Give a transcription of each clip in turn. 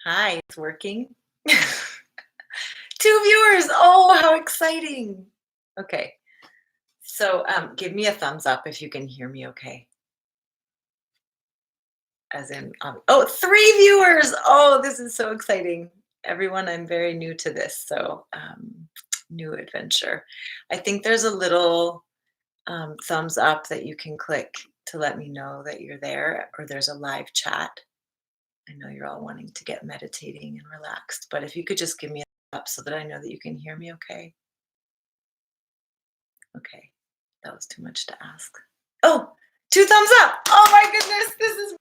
Hi, it's working. 2 viewers. Oh, how exciting. Okay. So, give me a thumbs up if you can hear me okay. As in, oh, 3 viewers. Oh, this is so exciting. Everyone, I'm very new to this, so new adventure. I think there's a little thumbs up that you can click to let me know that you're there, or there's a live chat. I know you're all wanting to get meditating and relaxed, but if you could just give me a thumbs up so that I know that you can hear me okay. Okay, that was too much to ask. Oh, 2 thumbs up. Oh my goodness, this is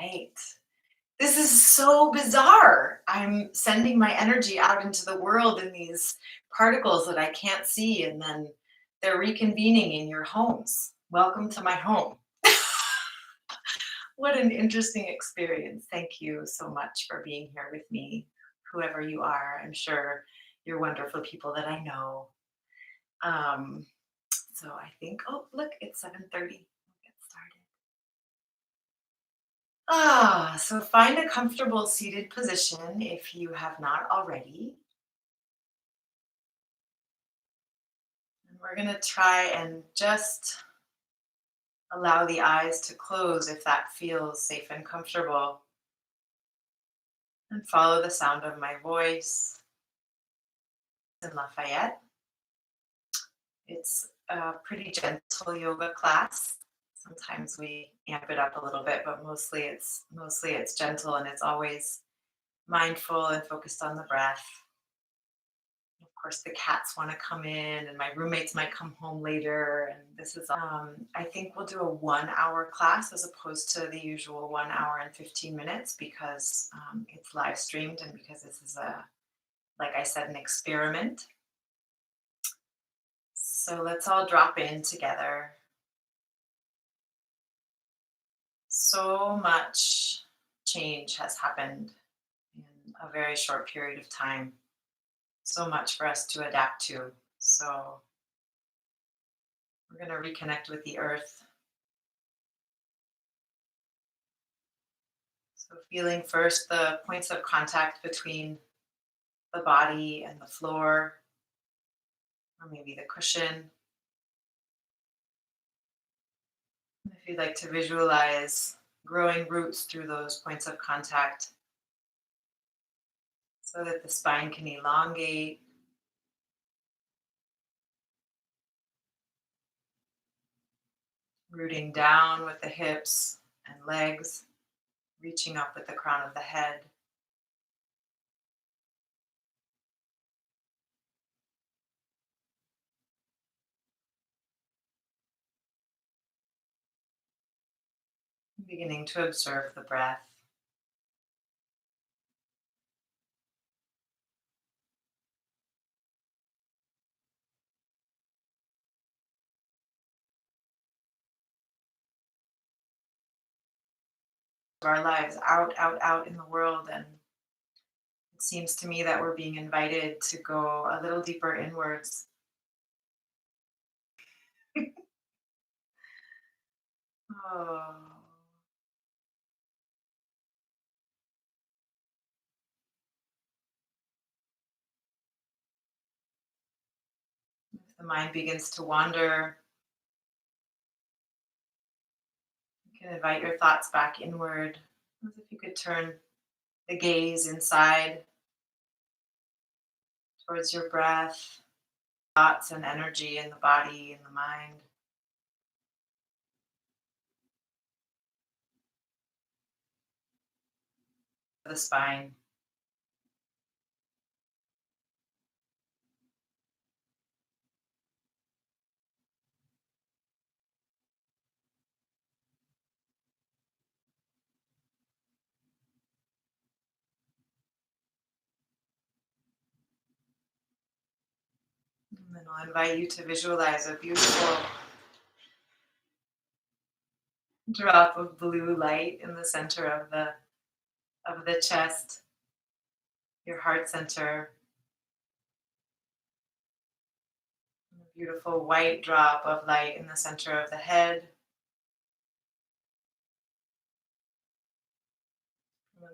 right. This is so bizarre. I'm sending my energy out into the world in these particles that I can't see, and then they're reconvening in your homes. Welcome to my home. What an interesting experience. Thank you so much for being here with me, whoever you are. I'm sure you're wonderful people that I know. Um, so I think, oh, look, it's 7:30. We'll get started. So find a comfortable seated position if you have not already. And we're going to try and just allow the eyes to close if that feels safe and comfortable. And follow the sound of my voice in Lafayette. It's a pretty gentle yoga class. Sometimes we amp it up a little bit, but mostly it's gentle, and it's always mindful and focused on the breath. Of course, the cats want to come in, and my roommates might come home later. And this is, I think we'll do a 1 hour class as opposed to the usual 1 hour and 15 minutes because it's live streamed and because this is like I said, an experiment. So let's all drop in together. So much change has happened in a very short period of time. So much for us to adapt to. So we're going to reconnect with the earth. So, feeling first the points of contact between the body and the floor, or maybe the cushion. If you'd like to visualize growing roots through those points of contact so that the spine can elongate, rooting down with the hips and legs, reaching up with the crown of the head. Beginning to observe the breath. Our lives out in the world. And it seems to me that we're being invited to go a little deeper inwards. Oh, if the mind begins to wander, you can invite your thoughts back inward, as if you could turn the gaze inside towards your breath, thoughts and energy in the body and the mind, the spine. And then I'll invite you to visualize a beautiful drop of blue light in the center of the chest, your heart center. A beautiful white drop of light in the center of the head.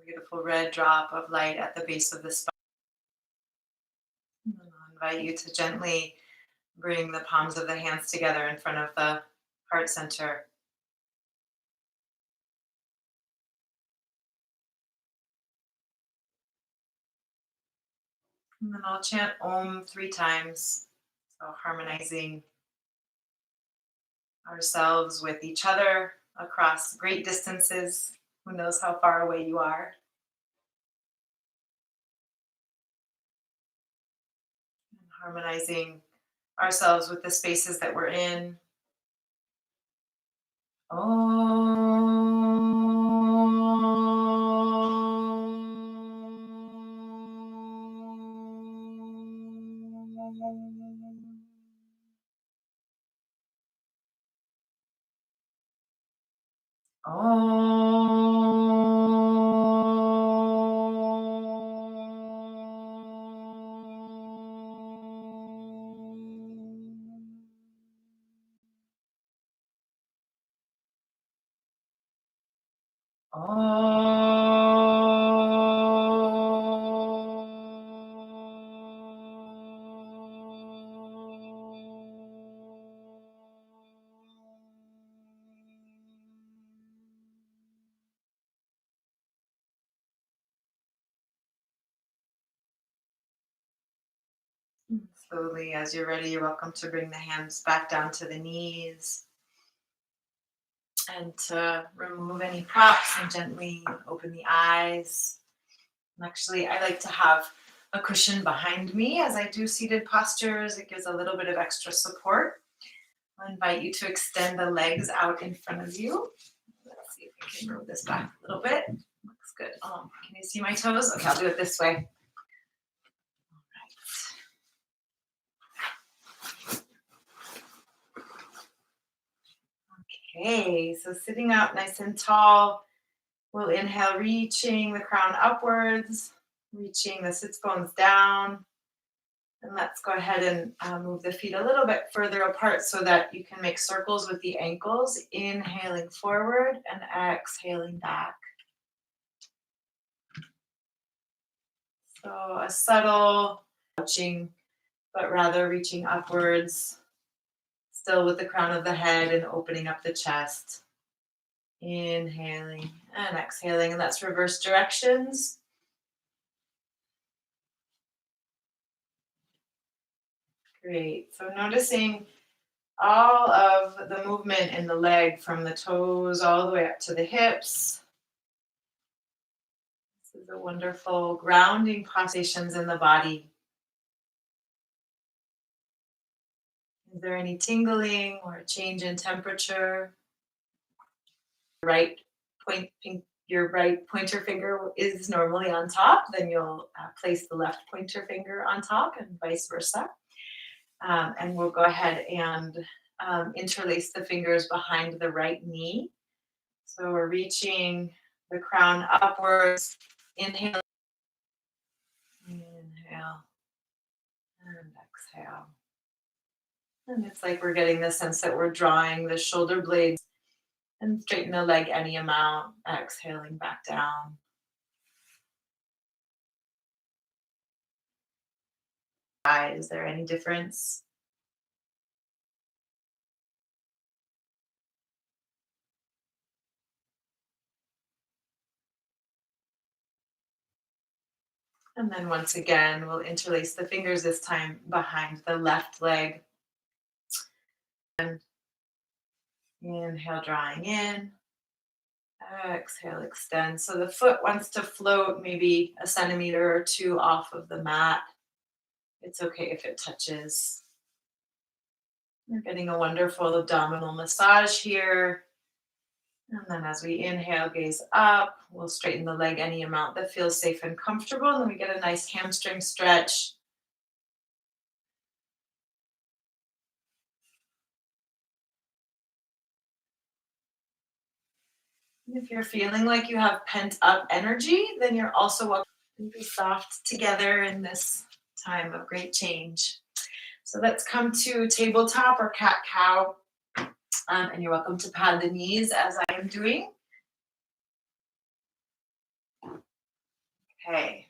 beautiful red drop of light at the base of the spine. And I'll invite you to gently bring the palms of the hands together in front of the heart center. And then I'll chant Om 3 times. So harmonizing ourselves with each other across great distances. Who knows how far away you are? And harmonizing ourselves with the spaces that we're in. Slowly, as you're ready, you're welcome to bring the hands back down to the knees and to remove any props and gently open the eyes. And actually, I like to have a cushion behind me as I do seated postures. It gives a little bit of extra support. I'll invite you to extend the legs out in front of you. Let's see if I can move this back a little bit. Looks good. Can you see my toes? Okay, I'll do it this way. Okay, so sitting up nice and tall, we'll inhale, reaching the crown upwards, reaching the sits bones down. And let's go ahead and move the feet a little bit further apart so that you can make circles with the ankles, inhaling forward and exhaling back. So a subtle touching, but rather reaching upwards, still with the crown of the head and opening up the chest. Inhaling and exhaling, and that's reverse directions. Great. So noticing all of the movement in the leg from the toes all the way up to the hips. This is a wonderful grounding sensations in the body. Is there any tingling or a change in temperature? Your right pointer finger is normally on top, then you'll place the left pointer finger on top and vice versa. And we'll go ahead and interlace the fingers behind the right knee. So we're reaching the crown upwards. Inhale. Inhale. And exhale. And it's like we're getting the sense that we're drawing the shoulder blades and straighten the leg any amount. Exhaling back down. Is there any difference? And then once again, we'll interlace the fingers this time behind the left leg. And inhale, drawing in. Exhale, extend. So the foot wants to float maybe a centimeter or two off of the mat. It's okay if it touches. We're getting a wonderful abdominal massage here. And then as we inhale, gaze up, we'll straighten the leg any amount that feels safe and comfortable. And then we get a nice hamstring stretch. And if you're feeling like you have pent up energy, then you're also welcome to be soft together in this time of great change. So let's come to tabletop or cat-cow. And you're welcome to pad the knees as I am doing. Okay.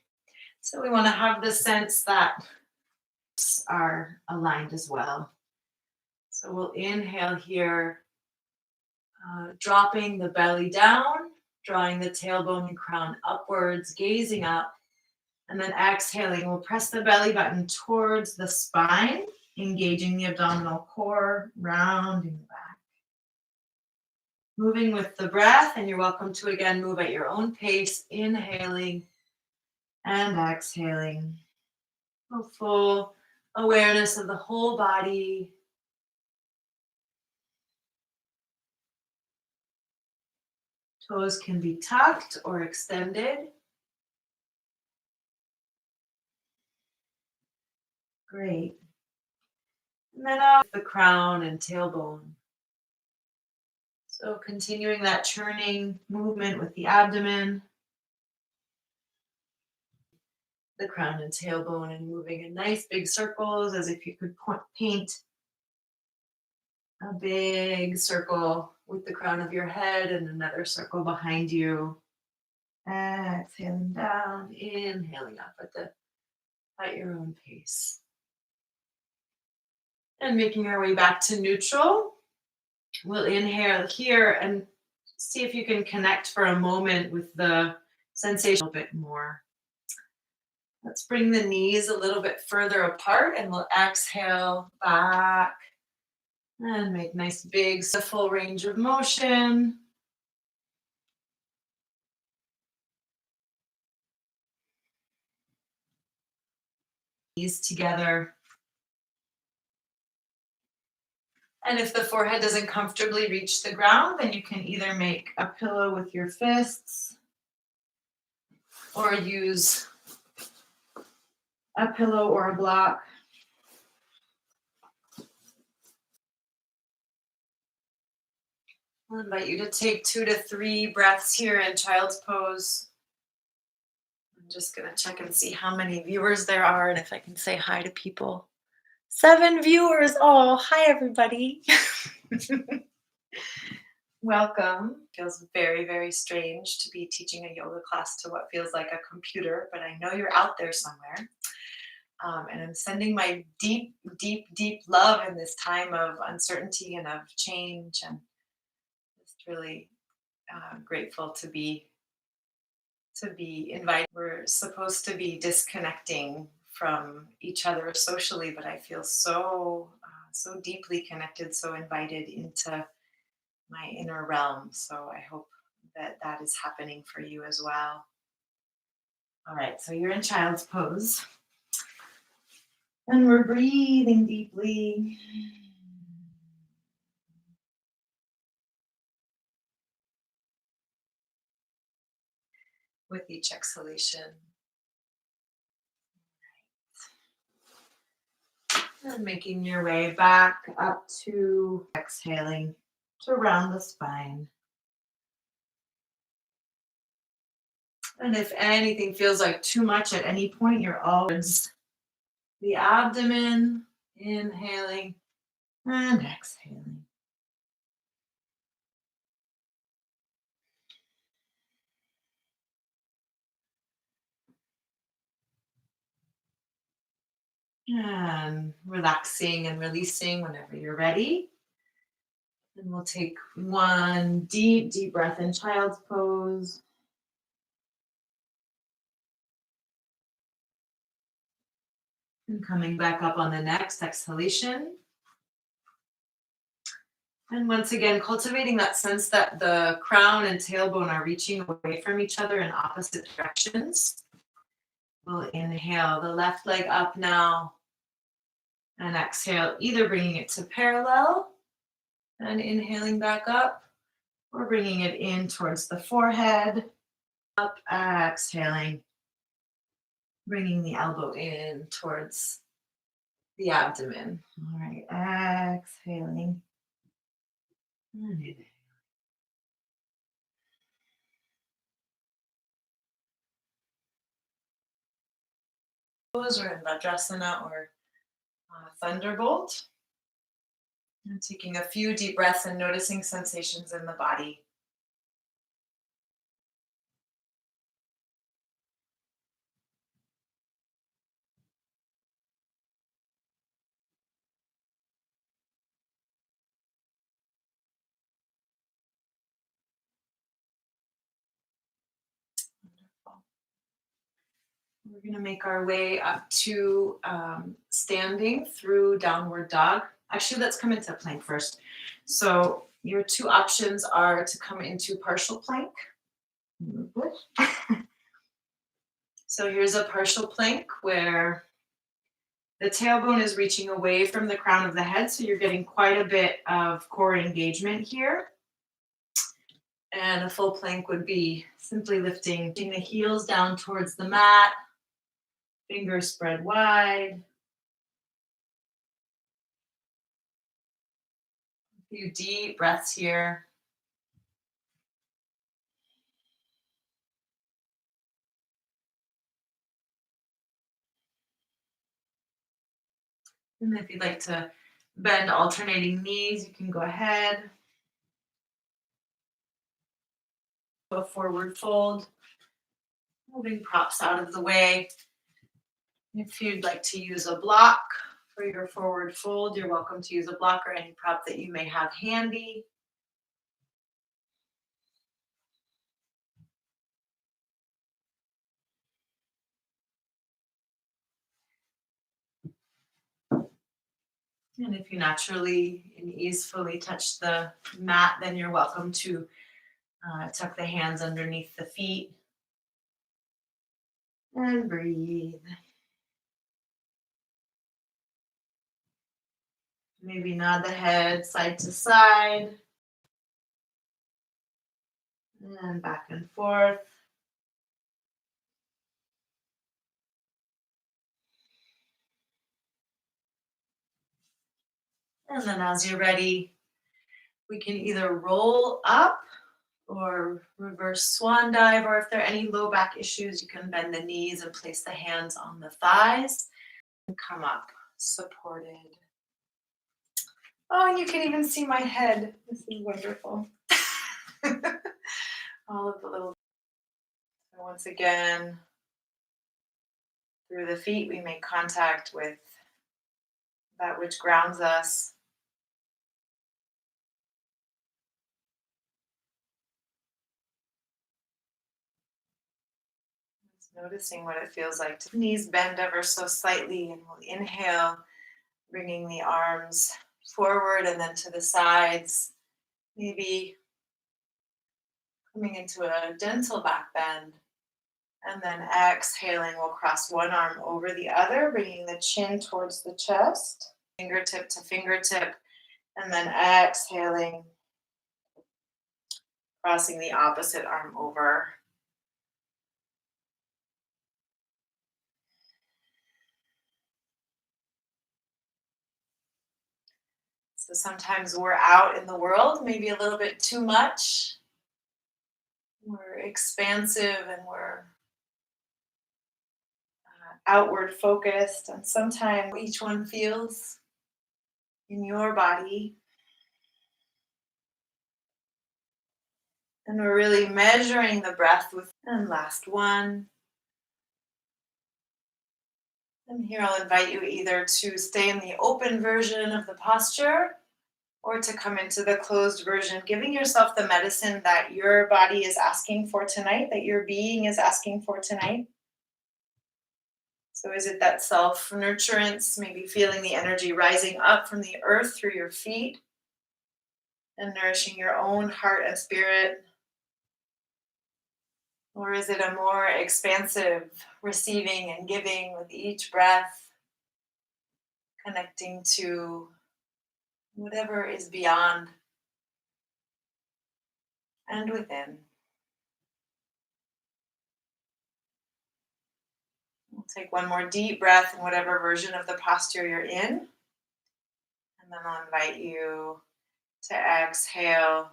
So we want to have the sense that are aligned as well. So we'll inhale here, dropping the belly down, drawing the tailbone and crown upwards, gazing up, and then exhaling. We'll press the belly button towards the spine, engaging the abdominal core, rounding the back. Moving with the breath, and you're welcome to again move at your own pace, inhaling and exhaling. A full awareness of the whole body. Toes can be tucked or extended. Great. And then off the crown and tailbone. So continuing that turning movement with the abdomen, the crown and tailbone, and moving in nice big circles as if you could paint a big circle with the crown of your head and another circle behind you. Exhaling down, inhaling up at your own pace. And making our way back to neutral. We'll inhale here and see if you can connect for a moment with the sensation a bit more. Let's bring the knees a little bit further apart and we'll exhale back and make nice big full range of motion. Knees together. And if the forehead doesn't comfortably reach the ground, then you can either make a pillow with your fists or use a pillow or a block. I'll invite you to take 2 to 3 breaths here in child's pose. I'm just going to check and see how many viewers there are and if I can say hi to people. 7 viewers. Oh, hi, everybody. Welcome. Feels very, very strange to be teaching a yoga class to what feels like a computer, but I know you're out there somewhere. And I'm sending my deep, deep, deep love in this time of uncertainty and of change. And just really grateful to be invited. We're supposed to be disconnecting from each other socially, but I feel so deeply connected, so invited into my inner realm. So I hope that is happening for you as well. All right, so you're in child's pose. And we're breathing deeply. With each exhalation. And making your way back up to exhaling to round the spine. And if anything feels like too much at any point, you're always the abdomen, inhaling and exhaling. And relaxing and releasing whenever you're ready. And we'll take one deep, deep breath in child's pose. And coming back up on the next exhalation. And once again, cultivating that sense that the crown and tailbone are reaching away from each other in opposite directions. We'll inhale the left leg up now. And exhale, either bringing it to parallel and inhaling back up, or bringing it in towards the forehead. Up, exhaling, bringing the elbow in towards the abdomen. All right, exhaling. And inhaling. Or in Vajrasana or Thunderbolt. And taking a few deep breaths and noticing sensations in the body. We're going to make our way up to standing through downward dog. Actually, let's come into plank first. So your two options are to come into partial plank. So here's a partial plank where the tailbone is reaching away from the crown of the head, so you're getting quite a bit of core engagement here. And a full plank would be simply lifting the heels down towards the mat, fingers spread wide. A few deep breaths here. And if you'd like to bend alternating knees, you can go ahead. A forward fold, moving props out of the way. If you'd like to use a block for your forward fold, you're welcome to use a block or any prop that you may have handy. And if you naturally and easily touch the mat, then you're welcome to tuck the hands underneath the feet and breathe. Maybe nod the head side to side and back and forth. And then as you're ready, we can either roll up or reverse swan dive, or if there are any low back issues, you can bend the knees and place the hands on the thighs and come up supported. Oh, and you can even see my head. This is wonderful. All of the little. So once again, through the feet, we make contact with that which grounds us. Just noticing what it feels like to knees bend ever so slightly, and we'll inhale, bringing the arms forward and then to the sides, maybe coming into a gentle back bend. And then exhaling, we'll cross one arm over the other, bringing the chin towards the chest, fingertip to fingertip, and then exhaling, crossing the opposite arm over. So sometimes we're out in the world, maybe a little bit too much. We're expansive and we're outward focused, and sometimes each one feels in your body. And we're really measuring the breath with, and last one. And here I'll invite you either to stay in the open version of the posture or to come into the closed version, giving yourself the medicine that your body is asking for tonight, that your being is asking for tonight. So is it that self-nurturance, maybe feeling the energy rising up from the earth through your feet and nourishing your own heart and spirit? Or is it a more expansive receiving and giving with each breath, connecting to whatever is beyond and within? We'll take one more deep breath in whatever version of the posture you're in. And then I'll invite you to exhale,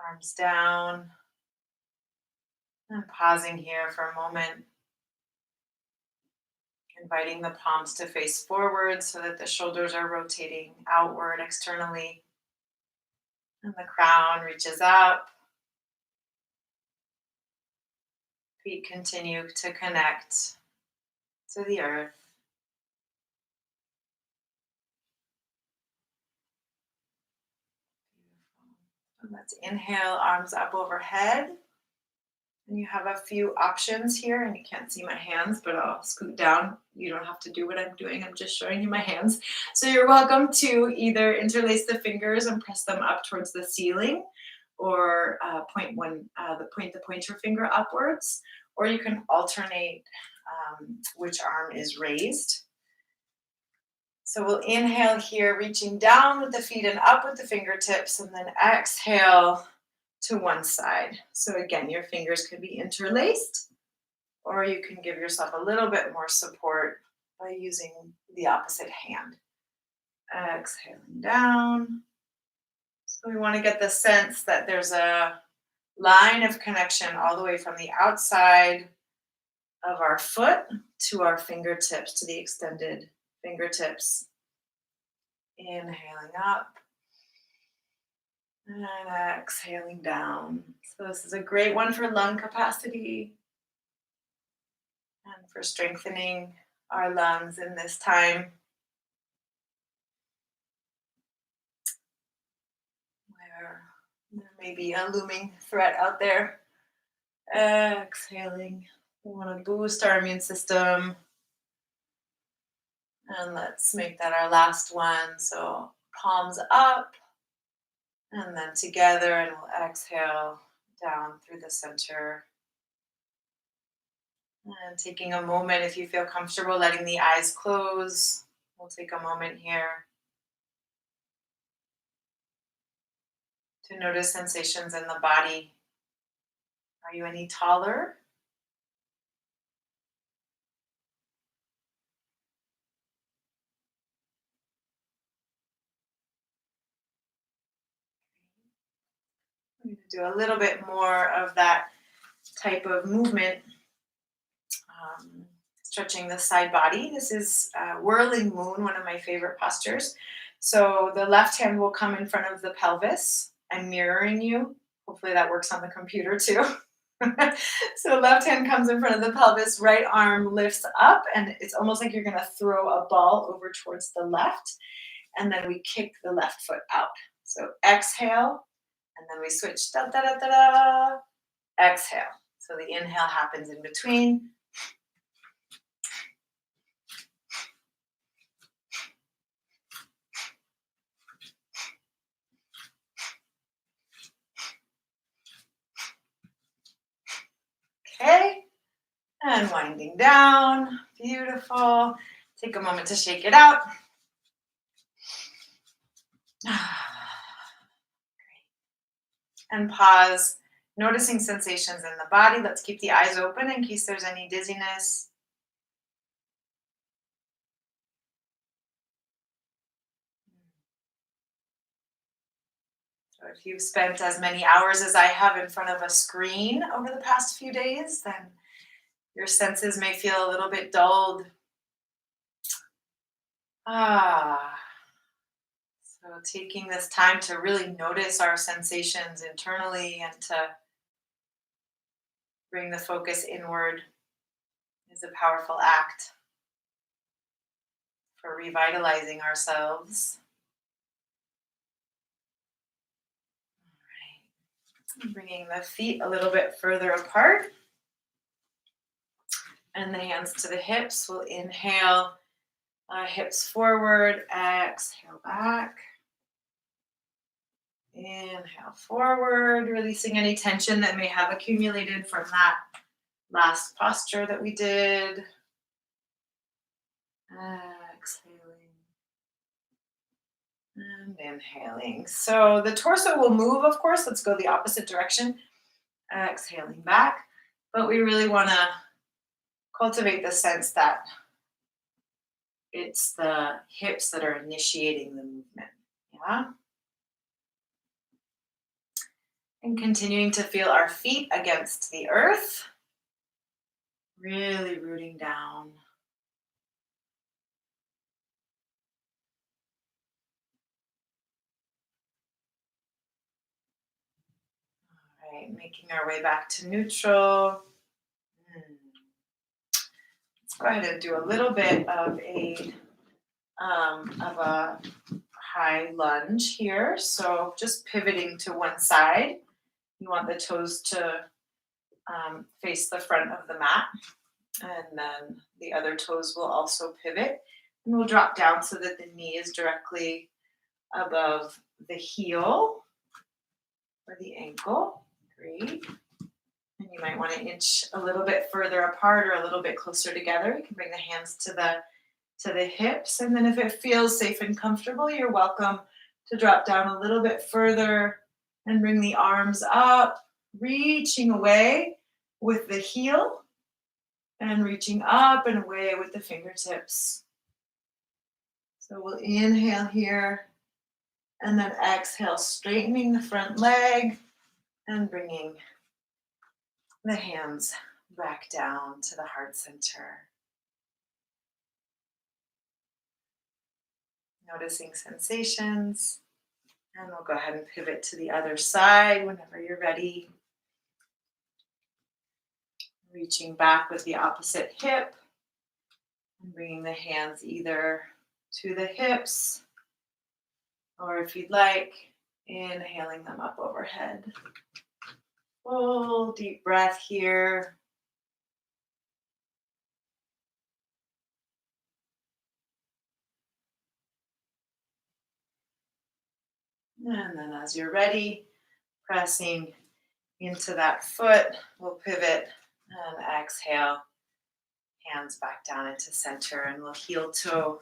arms down, and pausing here for a moment. Inviting the palms to face forward so that the shoulders are rotating outward externally. And the crown reaches up. Feet continue to connect to the earth. And let's inhale, arms up overhead. And you have a few options here, and you can't see my hands, but I'll scoot down. You don't have to do what I'm doing. I'm just showing you my hands. So you're welcome to either interlace the fingers and press them up towards the ceiling, or point the pointer finger upwards, or you can alternate which arm is raised. So we'll inhale here, reaching down with the feet and up with the fingertips, and then exhale to one side. So again, your fingers could be interlaced, or you can give yourself a little bit more support by using the opposite hand. Exhaling down. So we want to get the sense that there's a line of connection all the way from the outside of our foot to our fingertips, to the extended fingertips. Inhaling up and exhaling down. So this is a great one for lung capacity and for strengthening our lungs in this time where there may be a looming threat out there. Exhaling. We want to boost our immune system. And let's make that our last one. So palms up and then together, and we'll exhale down through the center. And taking a moment, if you feel comfortable, letting the eyes close. We'll take a moment here to notice sensations in the body. Are you any taller? I'm going to do a little bit more of that type of movement, stretching the side body. This is whirling moon, one of my favorite postures. So the left hand will come in front of the pelvis. I'm mirroring you. Hopefully that works on the computer too. So left hand comes in front of the pelvis, right arm lifts up, and it's almost like you're going to throw a ball over towards the left, and then we kick the left foot out. So exhale, and then we switch, da da da da da, exhale. So the inhale happens in between. Okay, and winding down. Beautiful. Take a moment to shake it out. And pause, noticing sensations in the body. Let's keep the eyes open in case there's any dizziness. So if you've spent as many hours as I have in front of a screen over the past few days, then your senses may feel a little bit dulled. So taking this time to really notice our sensations internally and to bring the focus inward is a powerful act for revitalizing ourselves. All right. Bringing the feet a little bit further apart and the hands to the hips. We'll inhale, hips forward, exhale back. Inhale forward, releasing any tension that may have accumulated from that last posture that we did. Exhaling and inhaling. So the torso will move, of course. Let's go the opposite direction. Exhaling back. But we really want to cultivate the sense that it's the hips that are initiating the movement. Yeah. And continuing to feel our feet against the earth. Really rooting down. All right, making our way back to neutral. Let's go ahead and do a little bit of a high lunge here. So just pivoting to one side. You want the toes to face the front of the mat. And then the other toes will also pivot. And we'll drop down so that the knee is directly above the heel or the ankle. Great. And you might want to inch a little bit further apart or a little bit closer together. You can bring the hands to the hips. And then if it feels safe and comfortable, you're welcome to drop down a little bit further and bring the arms up, reaching away with the heel and reaching up and away with the fingertips. So we'll inhale here and then exhale, straightening the front leg and bringing the hands back down to the heart center. Noticing sensations. And we'll go ahead and pivot to the other side whenever you're ready. Reaching back with the opposite hip and bringing the hands either to the hips or, if you'd like, inhaling them up overhead. Full deep breath here. And then as you're ready, pressing into that foot, we'll pivot and exhale. Hands back down into center, and we'll heel toe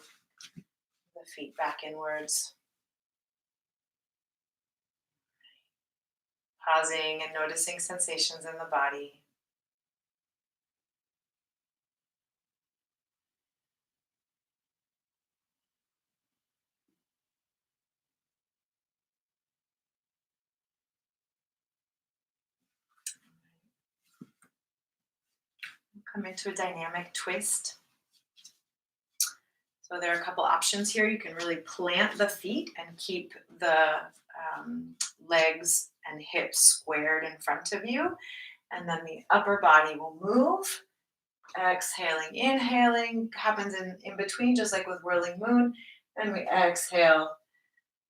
the feet back inwards. Pausing and noticing sensations in the body. Come into a dynamic twist. So there are a couple options here. You can really plant the feet and keep the legs and hips squared in front of you. And then the upper body will move. Exhaling, inhaling happens in between, just like with whirling moon. Then we exhale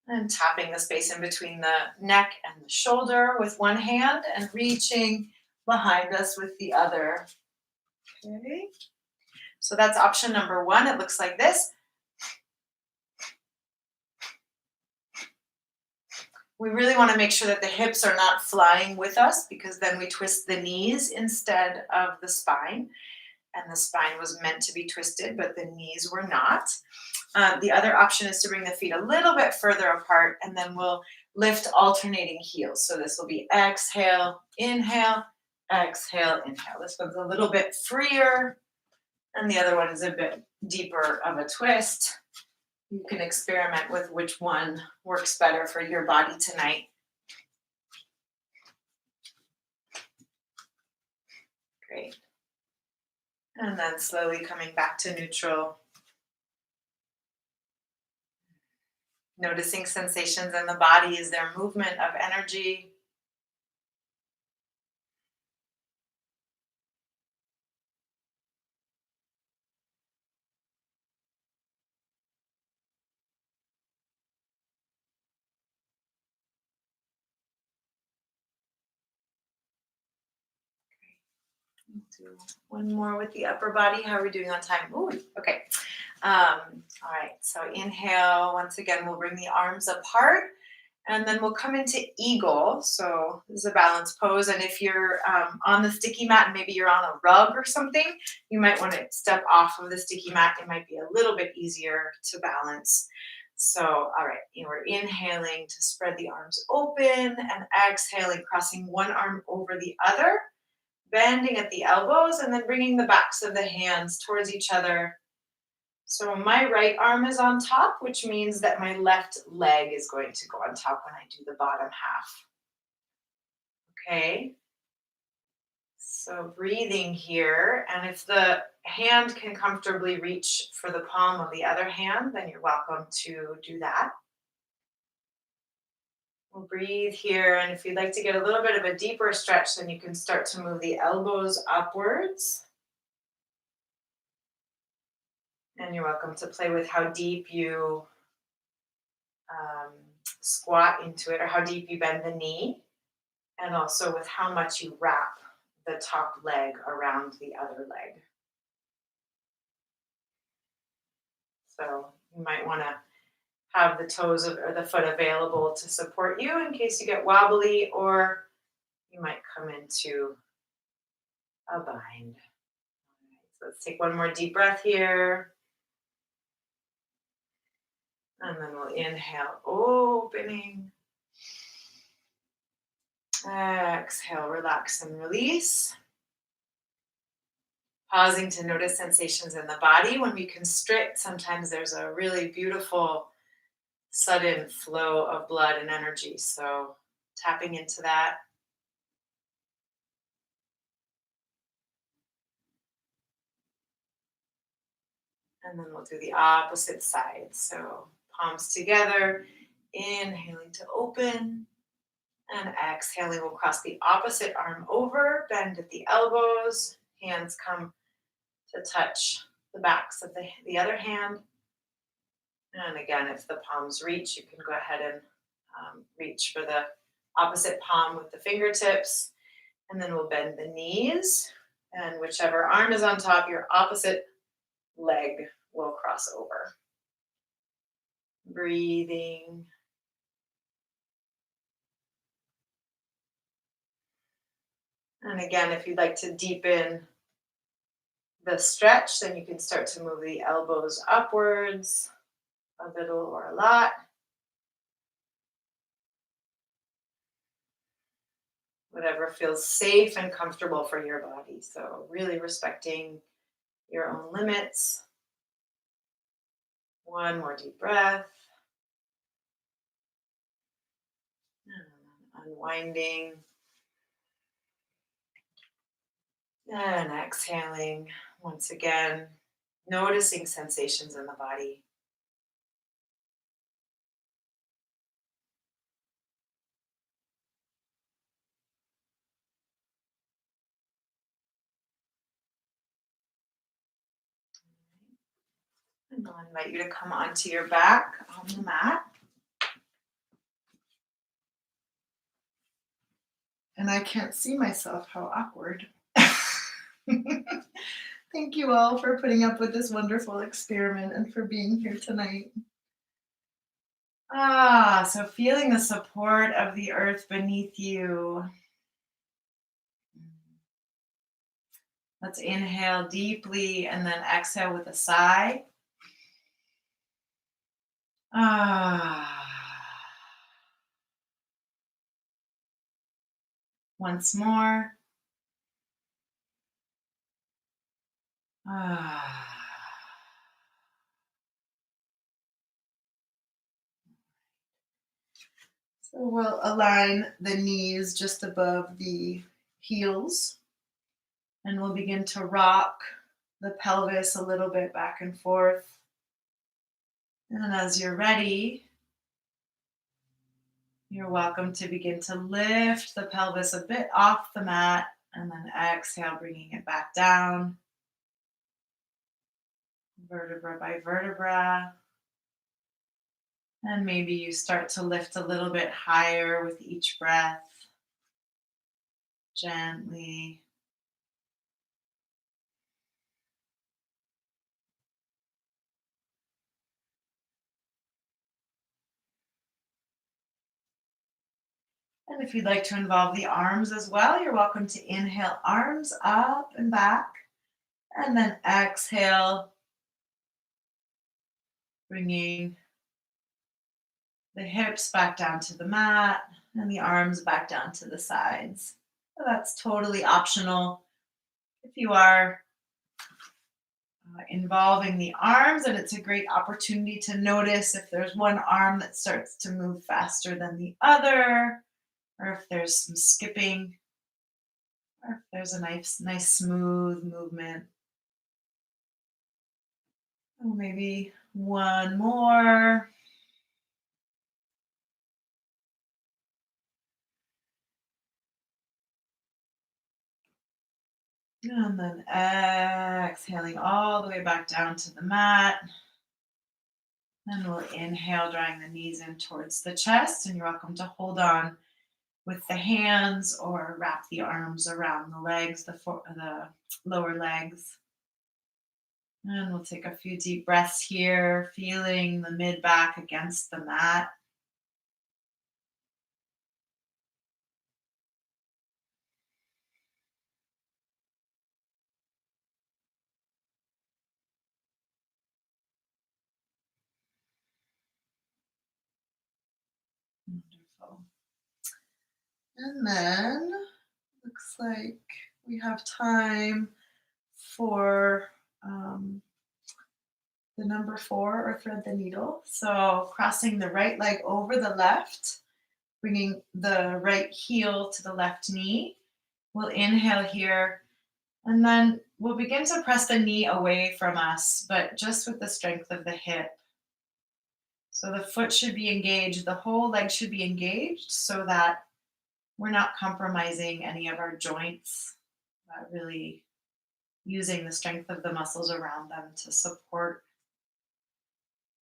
and tapping the space in between the neck and the shoulder with one hand and reaching behind us with the other. Okay. So that's option number one. It looks like this. We really want to make sure that the hips are not flying with us, because then we twist the knees instead of the spine. And the spine was meant to be twisted, but the knees were not. The other option is to bring the feet a little bit further apart, and then we'll lift alternating heels. So this will be exhale, inhale, exhale, inhale. This one's a little bit freer, and the other one is a bit deeper of a twist. You can experiment with which one works better for your body tonight. Great. And then slowly coming back to neutral. Noticing sensations in the body. Is there movement of energy? Do one more with the upper body. How are we doing on time? Ooh, okay. All right. So inhale. Once again, we'll bring the arms apart, and then we'll come into eagle. So this is a balance pose. And if you're on the sticky mat and maybe you're on a rug or something, you might want to step off of the sticky mat. It might be a little bit easier to balance. So, all right, we're inhaling to spread the arms open and exhaling, crossing one arm over the other, bending at the elbows, and then bringing the backs of the hands towards each other. So my right arm is on top, which means that my left leg is going to go on top when I do the bottom half. Okay. So breathing here, and if the hand can comfortably reach for the palm of the other hand, then you're welcome to do that. We'll breathe here, and if you'd like to get a little bit of a deeper stretch, then you can start to move the elbows upwards. And you're welcome to play with how deep you squat into it, or how deep you bend the knee, and also with how much you wrap the top leg around the other leg. So you might want to have the toes or the foot available to support you in case you get wobbly, or you might come into a bind. All right, so let's take one more deep breath here. And then we'll inhale, opening. Exhale, relax and release. Pausing to notice sensations in the body. When we constrict, sometimes there's a really beautiful sudden flow of blood and energy. So tapping into that. And then we'll do the opposite side. So palms together, inhaling to open, and exhaling. We'll cross the opposite arm over, bend at the elbows, hands come to touch the backs of the other hand. And again, if the palms reach, you can go ahead and reach for the opposite palm with the fingertips. And then we'll bend the knees. And whichever arm is on top, your opposite leg will cross over. Breathing. And again, if you'd like to deepen the stretch, then you can start to move the elbows upwards a little or a lot. Whatever feels safe and comfortable for your body. So really respecting your own limits. One more deep breath. And unwinding. And exhaling once again, noticing sensations in the body. And I'll invite you to come onto your back on the mat. And I can't see myself, how awkward. Thank you all for putting up with this wonderful experiment and for being here tonight. So feeling the support of the earth beneath you. Let's inhale deeply and then exhale with a sigh. Once more. So we'll align the knees just above the heels, and we'll begin to rock the pelvis a little bit back and forth. And as you're ready, you're welcome to begin to lift the pelvis a bit off the mat, and then exhale, bringing it back down, vertebra by vertebra. And maybe you start to lift a little bit higher with each breath, gently. And if you'd like to involve the arms as well, you're welcome to inhale, arms up and back, and then exhale, bringing the hips back down to the mat and the arms back down to the sides. So that's totally optional. If you are involving the arms, and it's a great opportunity to notice if there's one arm that starts to move faster than the other, or if there's some skipping, or if there's a nice smooth movement. Oh, maybe one more. And then exhaling all the way back down to the mat. Then we'll inhale, drawing the knees in towards the chest, and you're welcome to hold on with the hands or wrap the arms around the legs, the lower legs. And we'll take a few deep breaths here, feeling the mid back against the mat. Wonderful. And then looks like we have time for the number 4 or thread the needle. So crossing the right leg over the left, bringing the right heel to the left knee. We'll inhale here, and then we'll begin to press the knee away from us, but just with the strength of the hip. So the foot should be engaged, the whole leg should be engaged so that we're not compromising any of our joints, but really using the strength of the muscles around them to support.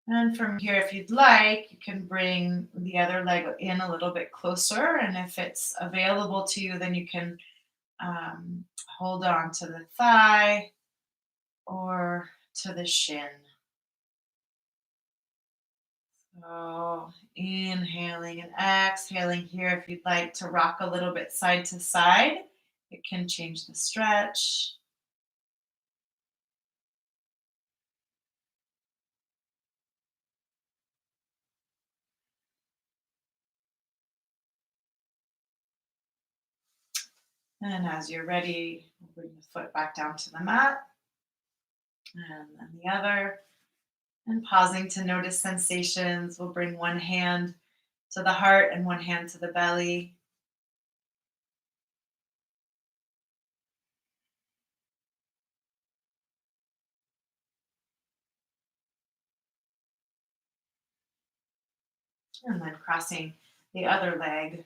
And from here, if you'd like, you can bring the other leg in a little bit closer. And if it's available to you, then you can hold on to the thigh or to the shin. So inhaling and exhaling here. If you'd like to rock a little bit side to side, it can change the stretch. And as you're ready, bring the foot back down to the mat and then the other. And pausing to notice sensations. We'll bring one hand to the heart and one hand to the belly. And then crossing the other leg.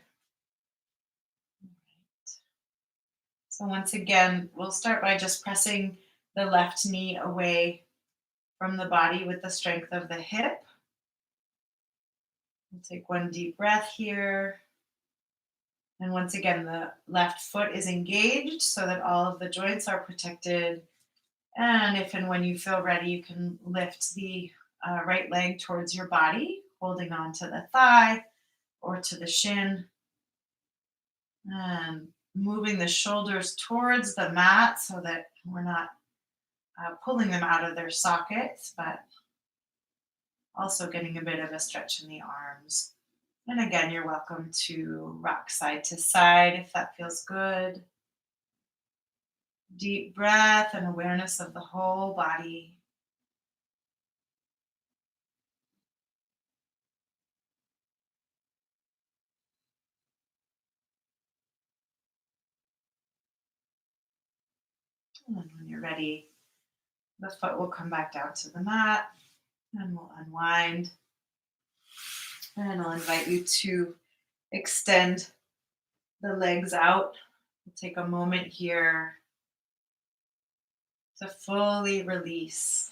So once again, we'll start by just pressing the left knee away from the body with the strength of the hip. We'll take one deep breath here. And once again, the left foot is engaged so that all of the joints are protected. And if and when you feel ready, you can lift the right leg towards your body, holding on to the thigh or to the shin. And moving the shoulders towards the mat so that we're not pulling them out of their sockets, but also getting a bit of a stretch in the arms. And again, you're welcome to rock side to side if that feels good. Deep breath and awareness of the whole body. And then when you're ready, the foot will come back down to the mat and we'll unwind. And I'll invite you to extend the legs out. We'll take a moment here to fully release.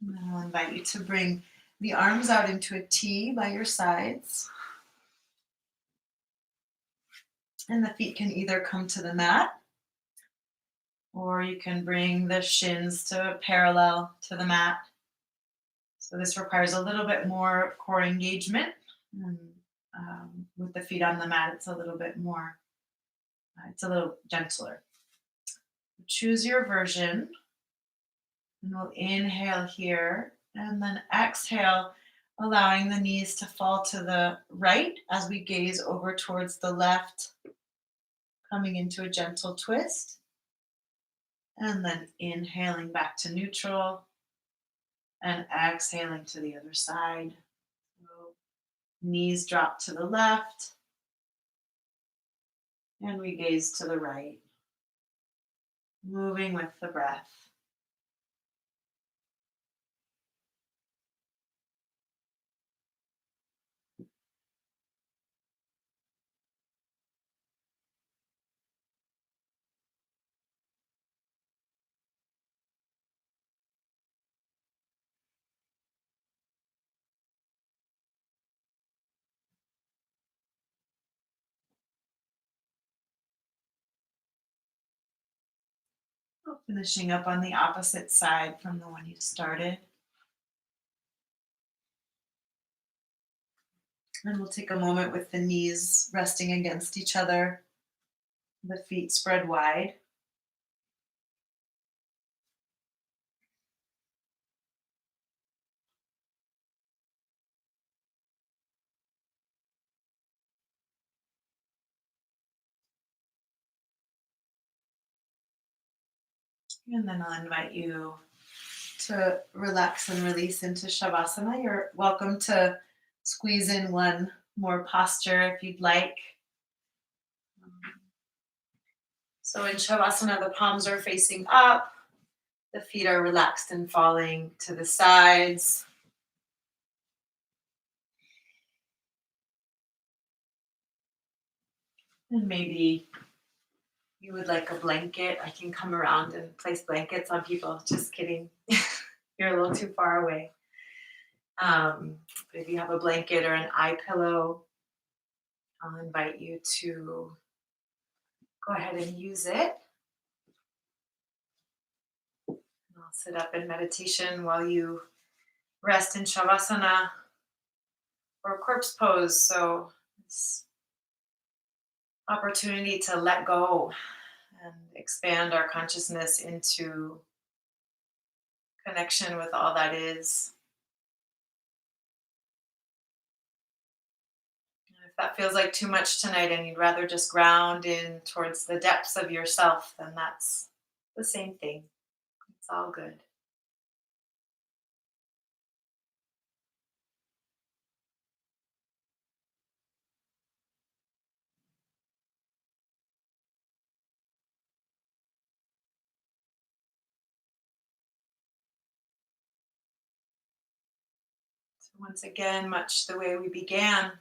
And I'll invite you to bring the arms out into a T by your sides. And the feet can either come to the mat or you can bring the shins to parallel to the mat. So this requires a little bit more core engagement. And with the feet on the mat, it's a little bit more, it's a little gentler. Choose your version. And we'll inhale here and then exhale, allowing the knees to fall to the right as we gaze over towards the left, coming into a gentle twist. And then inhaling back to neutral and exhaling to the other side. So knees drop to the left and we gaze to the right, moving with the breath. Finishing up on the opposite side from the one you started. And we'll take a moment with the knees resting against each other, the feet spread wide. And then I'll invite you to relax and release into Shavasana. You're welcome to squeeze in one more posture if you'd like. So in Shavasana, the palms are facing up, the feet are relaxed and falling to the sides. And maybe you would like a blanket. I can come around and place blankets on people. Just kidding. You're a little too far away. But if you have a blanket or an eye pillow, I'll invite you to go ahead and use it. I'll sit up in meditation while you rest in Shavasana or corpse pose. So it's opportunity to let go and expand our consciousness into connection with all that is. And if that feels like too much tonight and you'd rather just ground in towards the depths of yourself, then that's the same thing. It's all good. So once again, much the way we began,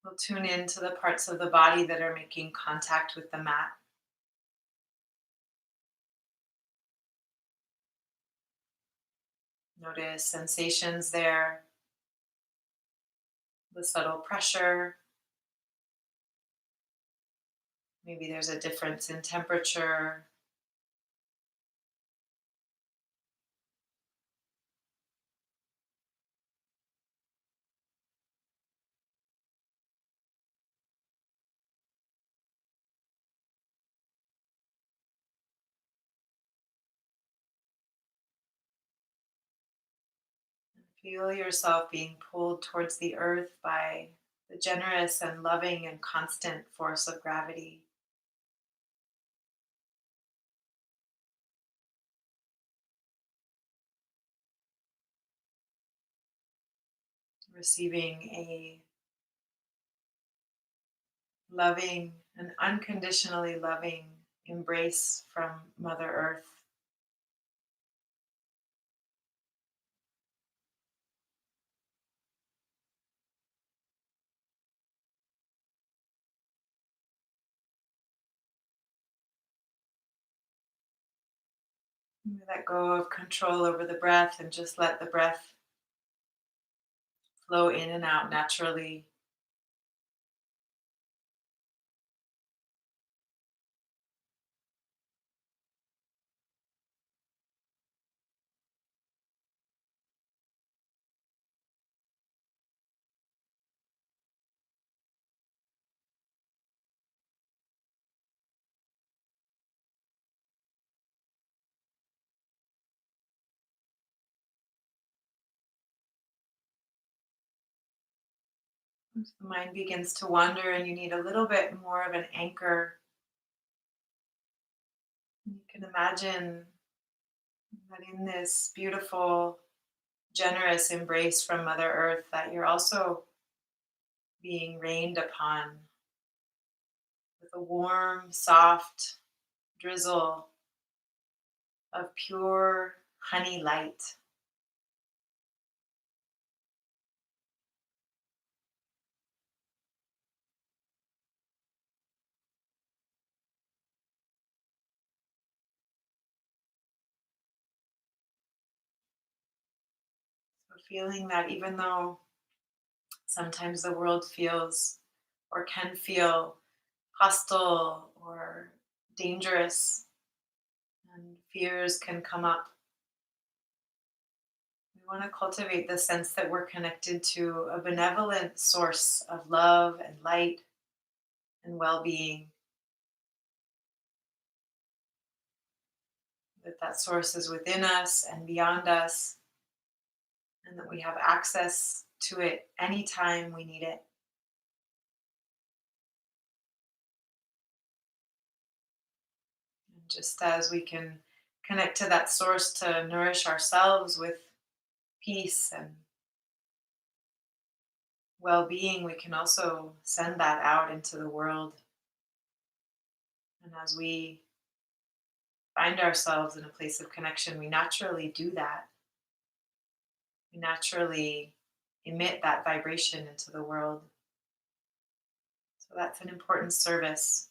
we'll tune into the parts of the body that are making contact with the mat. Notice sensations there, the subtle pressure. Maybe there's a difference in temperature. Feel yourself being pulled towards the earth by the generous and loving and constant force of gravity. Receiving a loving and unconditionally loving embrace from Mother Earth. Let go of control over the breath and just let the breath flow in and out naturally. As the mind begins to wander and you need a little bit more of an anchor, you can imagine that in this beautiful, generous embrace from Mother Earth, that you're also being rained upon with a warm, soft drizzle of pure honey light. So feeling that even though sometimes the world feels or can feel hostile or dangerous and fears can come up. We want to cultivate the sense that we're connected to a benevolent source of love and light and well being, that that source is within us and beyond us, and that we have access to it anytime we need it. And just as we can connect to that source to nourish ourselves with peace and well being, we can also send that out into the world. And as we find ourselves in a place of connection, we naturally do that. We naturally emit that vibration into the world. So that's an important service.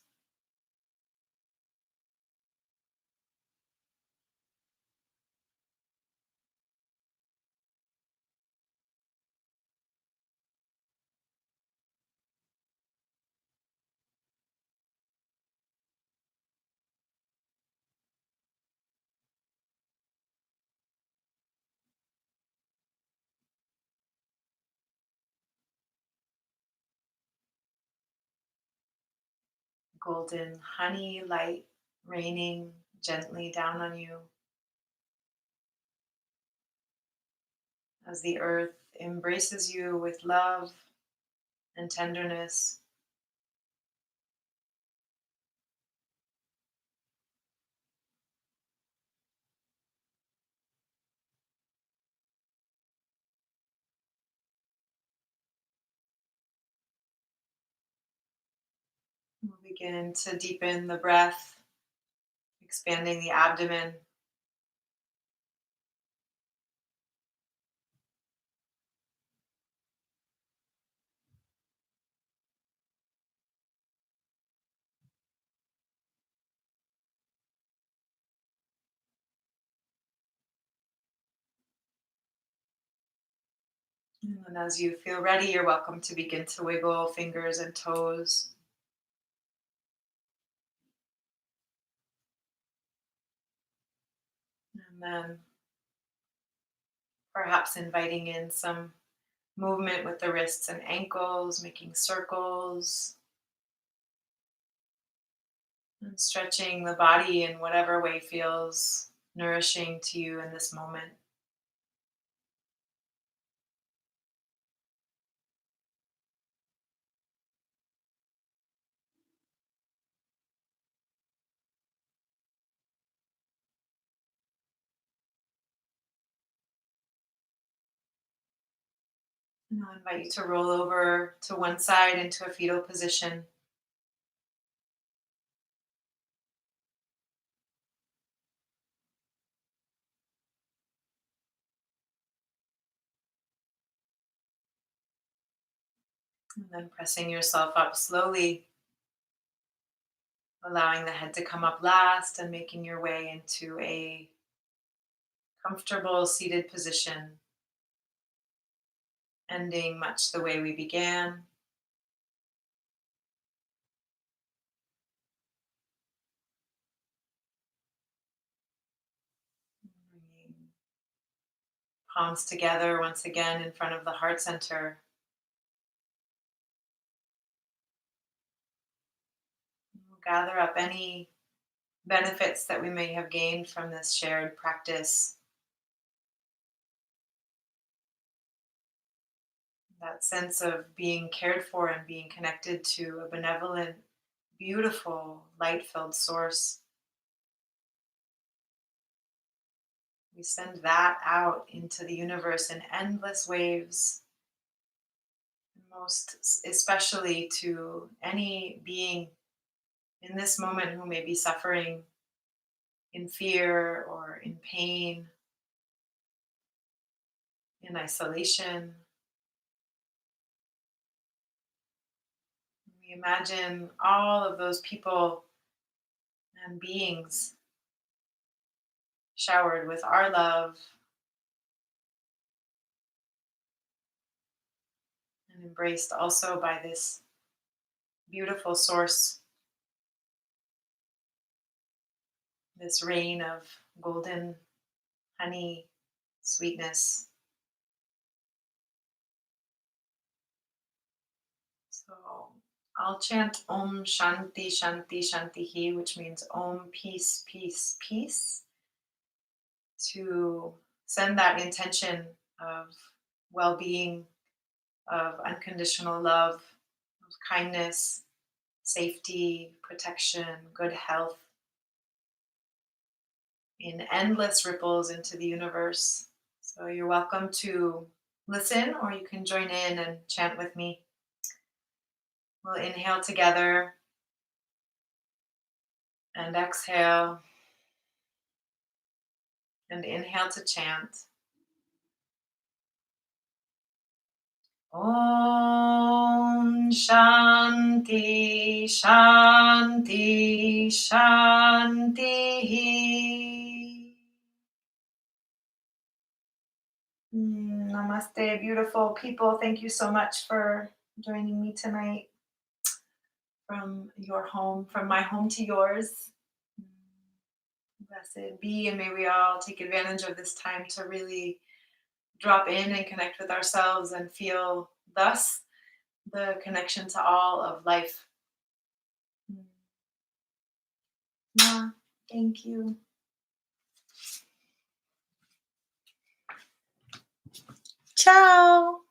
Golden honey light raining gently down on you as the earth embraces you with love and tenderness. We'll begin to deepen the breath, expanding the abdomen. And then as you feel ready, you're welcome to begin to wiggle fingers and toes. And then perhaps inviting in some movement with the wrists and ankles, making circles and stretching the body in whatever way feels nourishing to you in this moment. And I'll invite you to roll over to one side into a fetal position. And then pressing yourself up slowly, allowing the head to come up last and making your way into a comfortable seated position, ending much the way we began. Bringing palms together once again in front of the heart center. We'll gather up any benefits that we may have gained from this shared practice. That sense of being cared for and being connected to a benevolent, beautiful, light filled source. We send that out into the universe in endless waves, most especially to any being in this moment who may be suffering in fear or in pain, in isolation. We imagine all of those people and beings showered with our love and embraced also by this beautiful source this rain of golden honey, sweetness. So I'll chant Om Shanti Shanti Shanti He, which means Om peace, peace, peace, to send that intention of well being, of unconditional love, of kindness, safety, protection, good health in endless ripples into the universe. So you're welcome to listen or you can join in and chant with me. We'll inhale together and exhale and inhale to chant. Om Shanti Shanti Shanti. Namaste, beautiful people. Thank you so much for joining me tonight from your home, from my home to yours. Blessed be, and may we all take advantage of this time to really drop in and connect with ourselves and feel thus the connection to all of life. Yeah, thank you. Ciao.